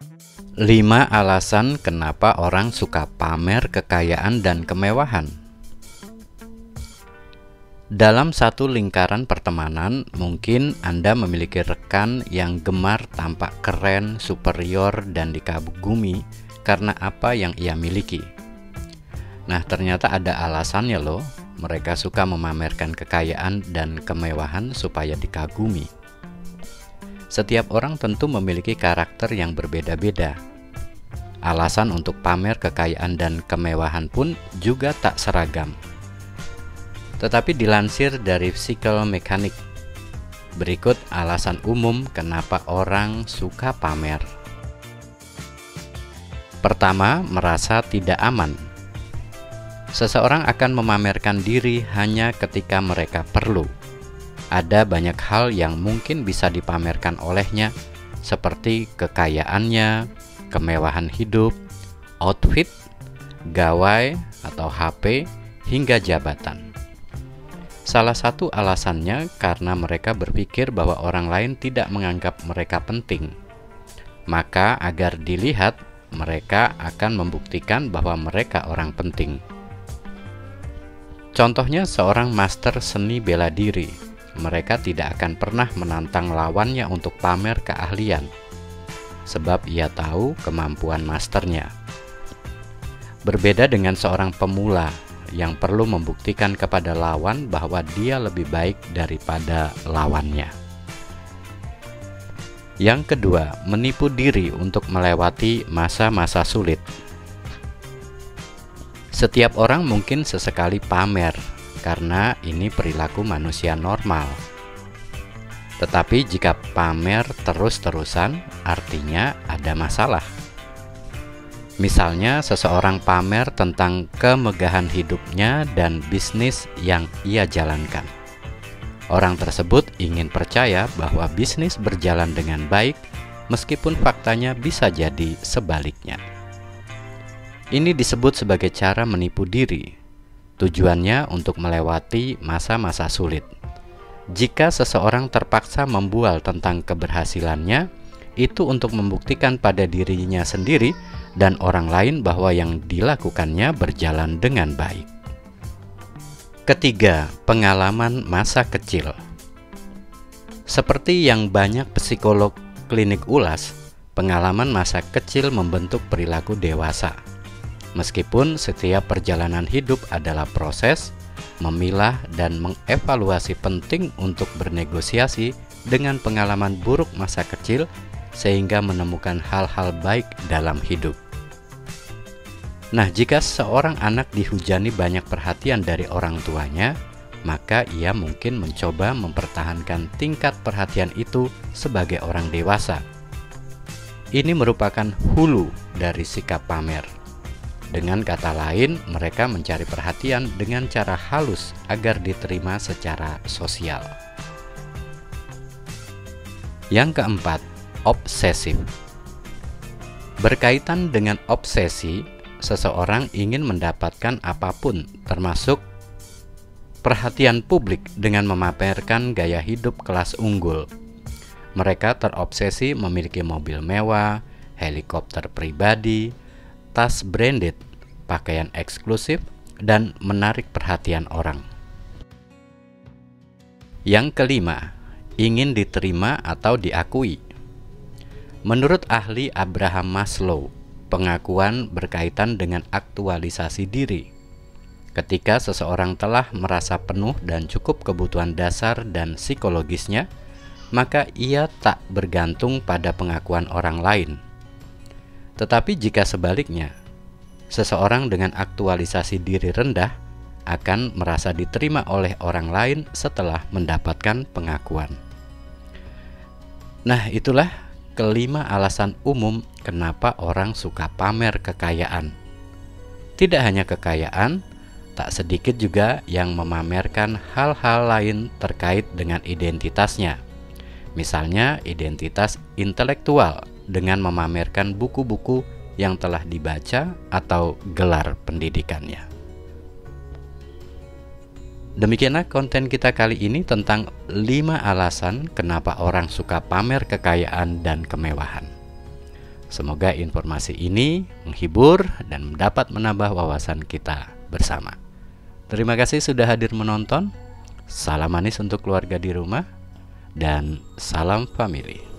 5 alasan kenapa orang suka pamer kekayaan dan kemewahan. Dalam satu lingkaran pertemanan, mungkin Anda memiliki rekan yang gemar tampak keren, superior, dan dikagumi karena apa yang ia miliki. Nah, ternyata ada alasannya loh. Mereka suka memamerkan kekayaan dan kemewahan supaya dikagumi. Setiap orang tentu memiliki karakter yang berbeda-beda. Alasan untuk pamer kekayaan dan kemewahan pun juga tak seragam. Tetapi dilansir dari Psychological Mechanics, berikut alasan umum kenapa orang suka pamer. Pertama, merasa tidak aman. Seseorang akan memamerkan diri hanya ketika mereka perlu. Ada banyak hal yang mungkin bisa dipamerkan olehnya, seperti kekayaannya, kemewahan hidup, outfit, gawai atau HP, hingga jabatan. Salah satu alasannya karena mereka berpikir bahwa orang lain tidak menganggap mereka penting. Maka agar dilihat, mereka akan membuktikan bahwa mereka orang penting. Contohnya seorang master seni bela diri. Mereka tidak akan pernah menantang lawannya untuk pamer keahlian, sebab ia tahu kemampuan masternya. Berbeda dengan seorang pemula yang perlu membuktikan kepada lawan bahwa dia lebih baik daripada lawannya. Yang kedua, menipu diri untuk melewati masa-masa sulit. Setiap orang mungkin sesekali pamer, karena ini perilaku manusia normal. Tetapi jika pamer terus-terusan, artinya ada masalah. Misalnya seseorang pamer tentang kemegahan hidupnya dan bisnis yang ia jalankan. Orang tersebut ingin percaya bahwa bisnis berjalan dengan baik, meskipun faktanya bisa jadi sebaliknya. Ini disebut sebagai cara menipu diri. Tujuannya untuk melewati masa-masa sulit. Jika seseorang terpaksa membual tentang keberhasilannya, itu untuk membuktikan pada dirinya sendiri dan orang lain bahwa yang dilakukannya berjalan dengan baik. Ketiga, pengalaman masa kecil. Seperti yang banyak psikolog klinik ulas, pengalaman masa kecil membentuk perilaku dewasa. Meskipun setiap perjalanan hidup adalah proses, memilah dan mengevaluasi penting untuk bernegosiasi dengan pengalaman buruk masa kecil sehingga menemukan hal-hal baik dalam hidup. Nah, jika seorang anak dihujani banyak perhatian dari orang tuanya, maka ia mungkin mencoba mempertahankan tingkat perhatian itu sebagai orang dewasa. Ini merupakan hulu dari sikap pamer. Dengan kata lain, mereka mencari perhatian dengan cara halus agar diterima secara sosial. Yang keempat, obsesif. Berkaitan dengan obsesi, seseorang ingin mendapatkan apapun, termasuk perhatian publik dengan memamerkan gaya hidup kelas unggul. Mereka terobsesi memiliki mobil mewah, helikopter pribadi, tas branded, pakaian eksklusif, dan menarik perhatian orang. Yang kelima, ingin diterima atau diakui. Menurut ahli Abraham Maslow, pengakuan berkaitan dengan aktualisasi diri. Ketika seseorang telah merasa penuh dan cukup kebutuhan dasar dan psikologisnya, maka ia tak bergantung pada pengakuan orang lain. Tetapi jika sebaliknya, seseorang dengan aktualisasi diri rendah akan merasa diterima oleh orang lain setelah mendapatkan pengakuan. Nah, itulah kelima alasan umum kenapa orang suka pamer kekayaan. Tidak hanya kekayaan, tak sedikit juga yang memamerkan hal-hal lain terkait dengan identitasnya. Misalnya identitas intelektual dengan memamerkan buku-buku yang telah dibaca atau gelar pendidikannya. Demikianlah konten kita kali ini tentang 5 alasan kenapa orang suka pamer kekayaan dan kemewahan. Semoga informasi ini menghibur dan dapat menambah wawasan kita bersama. Terima kasih sudah hadir menonton. Salam manis untuk keluarga di rumah dan salam family.